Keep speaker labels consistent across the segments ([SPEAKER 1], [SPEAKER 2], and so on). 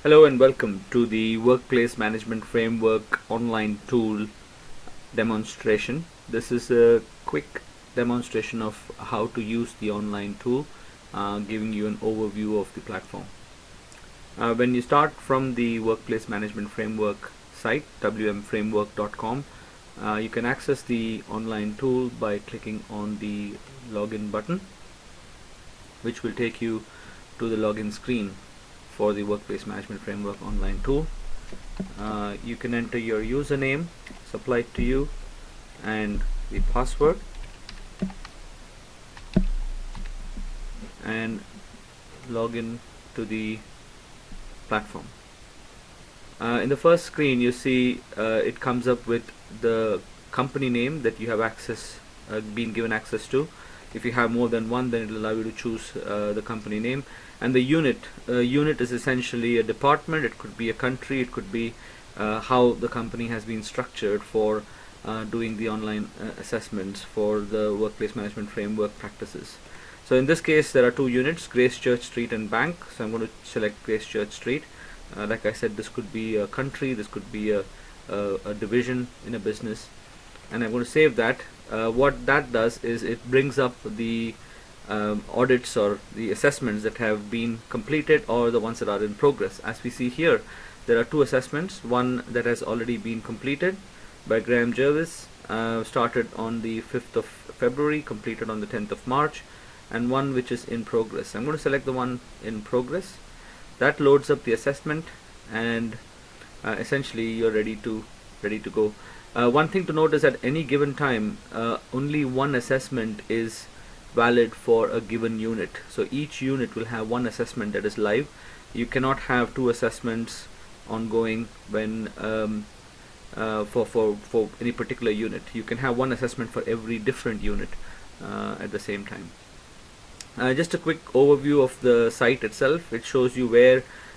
[SPEAKER 1] Hello and welcome to the Workplace Management Framework online tool demonstration. This is a quick demonstration of how to use the online tool, giving you an overview of the platform. When you start from the Workplace Management Framework site, wmframework.com, you can access the online tool by clicking on the login button, which will take you to the login screen for the Workplace Management Framework online tool. You can enter your username supplied to you and the password, and log in to the platform. In the first screen you see it comes up with the company name that you have been given access to. If you have more than one, then it will allow you to choose the company name. And the unit is essentially a department. It could be a country, it could be how the company has been structured for doing the online assessments for the Workplace Management Framework practices. So in this case there are two units, Grace Church Street and Bank. So I'm going to select Grace Church Street. Like I said, this could be a country, this could be a division in a business, and I'm going to save that. What that does is it brings up the audits or the assessments that have been completed or the ones that are in progress. As we see here, there are two assessments, one that has already been completed by Graham Jervis, started on the 5th of February, completed on the 10th of March, and one which is in progress. I'm going to select the one in progress. That loads up the assessment, and essentially you're ready to go. One thing to note is at any given time, only one assessment is valid for a given unit. So each unit will have one assessment that is live. You cannot have two assessments ongoing when for any particular unit. You can have one assessment for every different unit at the same time. Just a quick overview of the site itself. It shows you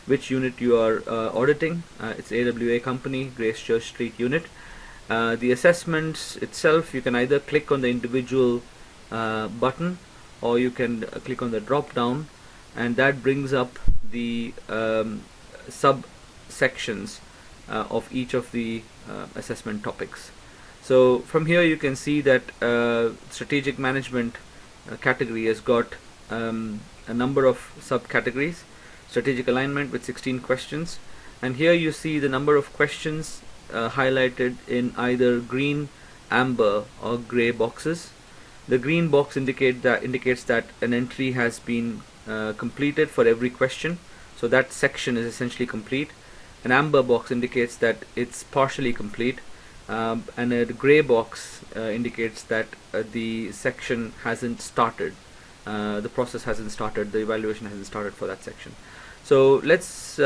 [SPEAKER 1] which unit you are auditing. It's AWA company, Grace Church Street unit. The assessments itself, you can either click on the individual button, or you can click on the drop down, and that brings up the subsections of each of the assessment topics. So from here you can see that strategic management category has got a number of subcategories. Strategic alignment with 16 questions, and here you see the number of questions highlighted in either green, amber or gray boxes. The green box indicates that an entry has been completed for every question, so that section is essentially complete. An amber box indicates that it's partially complete, and a gray box indicates that the section hasn't started. The process hasn't started, the evaluation hasn't started for that section. So let's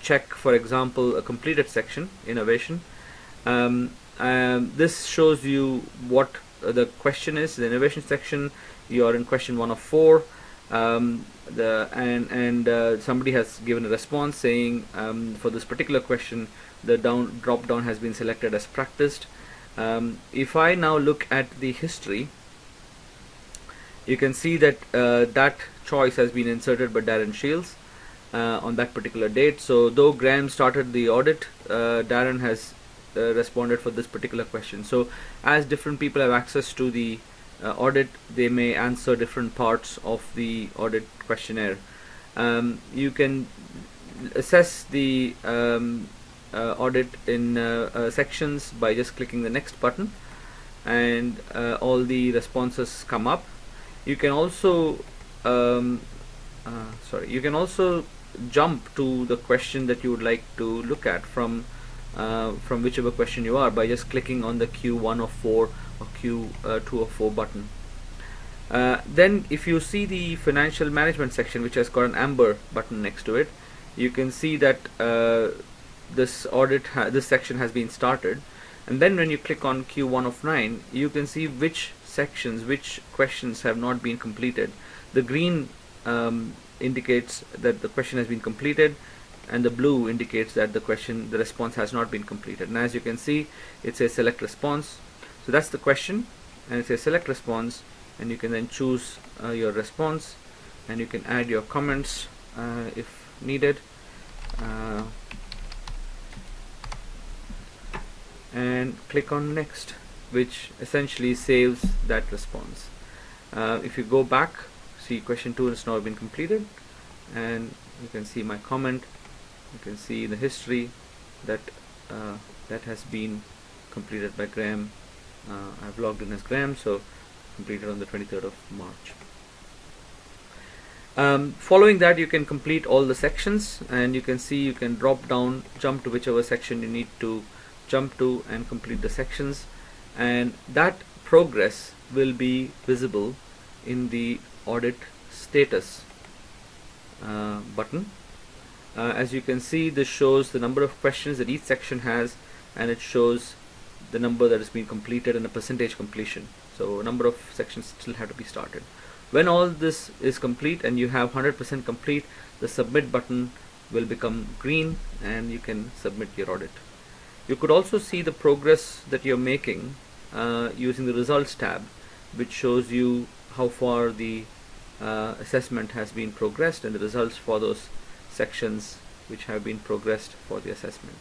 [SPEAKER 1] check, for example, a completed section, innovation. This shows you what the question is. The innovation section, you are in question 1 of 4. Somebody has given a response saying for this particular question the drop down has been selected as practiced. If I now look at the history, you can see that that choice has been inserted by Darren Shields on that particular date. So though Graham started the audit, Darren has responded for this particular question. So as different people have access to the audit, they may answer different parts of the audit questionnaire. You can assess the audit in sections by just clicking the next button, and all the responses come up. You can also jump to the question that you would like to look at from whichever question you are by just clicking on the Q1 of 4 or Q2 of 4 button. Then if you see the financial management section, which has got an amber button next to it, you can see that this section has been started. And then when you click on Q1 of 9, you can see which questions have not been completed. The green indicates that the question has been completed, and the blue indicates that the response has not been completed. And as you can see, it says select response. So that's the question, and it says select response, and you can then choose your response, and you can add your comments if needed. and click on next, which essentially saves that response. If you go back, see question 2 has now been completed, and you can see my comment. You can see the history that that has been completed by Graham. I've logged in as Graham, so completed on the 23rd of March. Following that, you can complete all the sections, and you can see you can drop down, jump to whichever section you need to jump to, and complete the sections, and that progress will be visible in the audit status button. As you can see, this shows the number of questions that each section has, and it shows the number that has been completed and a percentage completion. So a number of sections still have to be started. When all this is complete and you have 100% complete, the submit button will become green and you can submit your audit. You could also see the progress that you're making using the results tab, which shows you how far the assessment has been progressed and the results for those sections which have been progressed for the assessment.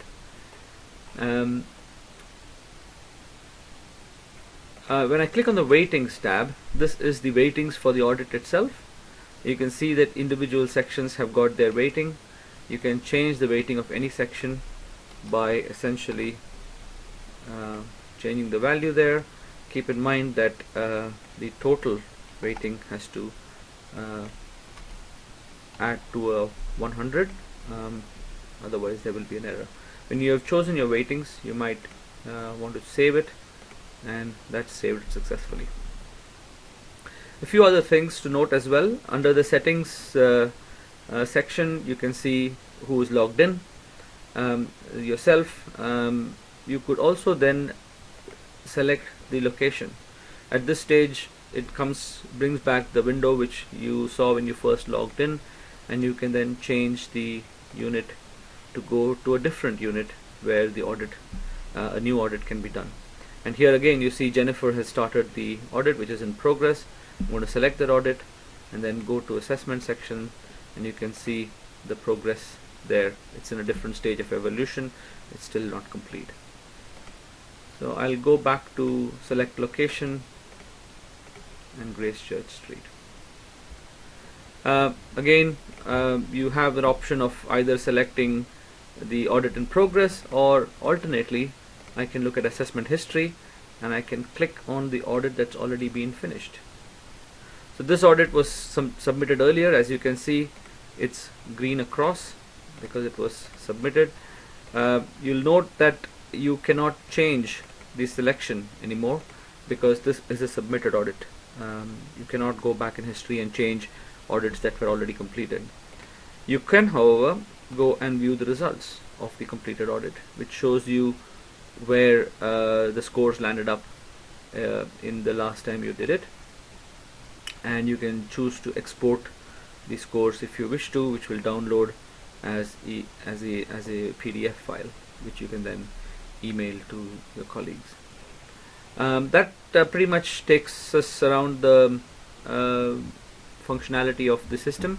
[SPEAKER 1] When I click on the weightings tab, this is the weightings for the audit itself. You can see that individual sections have got their weighting. You can change the weighting of any section by essentially changing the value there. Keep in mind that the total weighting has to add to a 100, otherwise there will be an error. When you have chosen your weightings, you might want to save it, and that's saved successfully. A few other things to note as well. Under the settings section, you can see who is logged in, yourself. You could also then select the location. At this stage, it brings back the window which you saw when you first logged in, and you can then change the unit to go to a different unit where the audit, a new audit can be done. And here again you see Jennifer has started the audit, which is in progress. I'm going to select that audit and then go to assessment section, and you can see the progress there. It's in a different stage of evolution. It's still not complete. So I'll go back to select location and Grace Church Street. Again, you have an option of either selecting the audit in progress, or alternately I can look at assessment history and I can click on the audit that's already been finished. So this audit was submitted earlier. As you can see, it's green across because it was submitted. You'll note that you cannot change the selection anymore because this is a submitted audit. You cannot go back in history and change audits that were already completed. You can, however, go and view the results of the completed audit, which shows you where the scores landed up in the last time you did it, and you can choose to export the scores if you wish to, which will download as a PDF file, which you can then email to your colleagues. That pretty much takes us around the functionality of the system.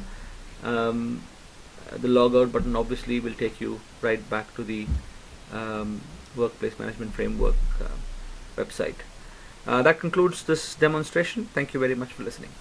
[SPEAKER 1] The logout button obviously will take you right back to the Workplace Management Framework website. That concludes this demonstration. Thank you very much for listening.